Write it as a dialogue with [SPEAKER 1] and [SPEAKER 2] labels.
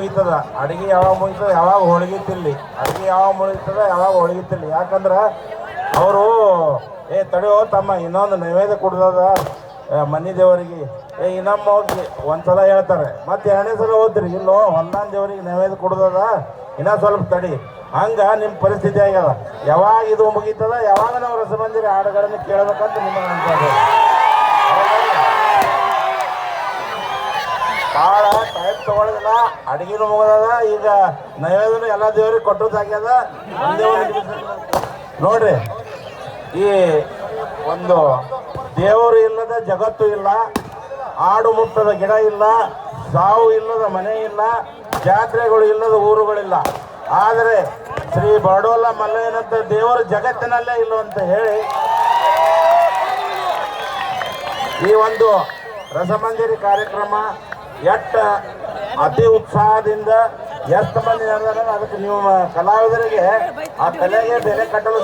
[SPEAKER 1] ಮುಗಿತದ ಅಡಿಗೆ ಯಾವಾಗ ಮುಗಿತದ ಯಾವಾಗ ಹೋಳಿಗೆ ತಿನ್ಲಿ, ಅಡಿಗೆ ಯಾವಾಗ ಮುಗಿತದ ಯಾವಾಗ ಹೋಳಿಗೆ ತಿನ್ಲಿ. ಯಾಕಂದ್ರೆ ಅವರು ತಡೆಯೋ ತಮ್ಮ ಇನ್ನೊಂದು ನೈವೇದ್ಯ ಕೊಡ್ದದ ಮನಿ ದೇವರಿಗೆ ಇನ್ನೊಮ್ಮ ಹೋಗಿ ಒಂದ್ಸಲ ಹೇಳ್ತಾರೆ, ಮತ್ತೆ ಎರಡನೇ ಸಲ ಹೋದ್ರಿ ಇಲ್ಲೋ ಹೊಲ್ದಾನ್ ದೇವರಿಗೆ ನೈವೇದ್ಯ ಕೊಡ್ದದ ಇನ್ನೂ ಸ್ವಲ್ಪ ತಡಿ. ಹಂಗ ನಿಮ್ಮ ಪರಿಸ್ಥಿತಿ ಆಗ್ಯದ. ಯಾವಾಗ ಇದು ಮುಗೀತದ ಯಾವಾಗ ನಾವು ರಸಮಂದಿರ ಹಾಡುಗಳನ್ನು ಕೇಳಬೇಕಂತ ನಿಮಗೆ ಅನ್ಸೋದು. ಭಾಳ ಟೈಮ್ ತಗೊಳ್ಳೋದಿಲ್ಲ, ಅಡಿಗೆನೂ ಮುಗಿದ, ಈಗ ನೈವೇದ್ಯನು ಎಲ್ಲ ದೇವ್ರಿಗೆ ಕೊಟ್ಟದ್ದಾಗ್ಯದ. ನೋಡ್ರಿ, ಈ ಒಂದು ದೇವರು ಇಲ್ಲದ ಜಗತ್ತು ಇಲ್ಲ, ಆಡು ಮುಟ್ಟದ ಗಿಡ ಇಲ್ಲ, ಸಾವು ಇಲ್ಲದ ಮನೆ ಇಲ್ಲ, ಜಾತ್ರೆಗಳು ಇಲ್ಲದ ಊರುಗಳಿಲ್ಲ. ಆದರೆ ಶ್ರೀ ಬಡೋಲ ಮಲ್ಲಯ್ಯನಂತ ದೇವರು ಜಗತ್ತಿನಲ್ಲೇ ಇಲ್ಲ ಅಂತ ಹೇಳಿ ಈ ಒಂದು ರಸಮಂಜರಿ ಕಾರ್ಯಕ್ರಮ ಅತಿ ಉತ್ಸಾಹದಿಂದ ಎಷ್ಟು ಮಂದಿ ನಡೆದಾರ ಅದಕ್ಕೆ ನೀವು ಕಲಾವಿದರಿಗೆ ಆ ಕಲೆಗೆ ಬೆಲೆ ಕಟ್ಟಲು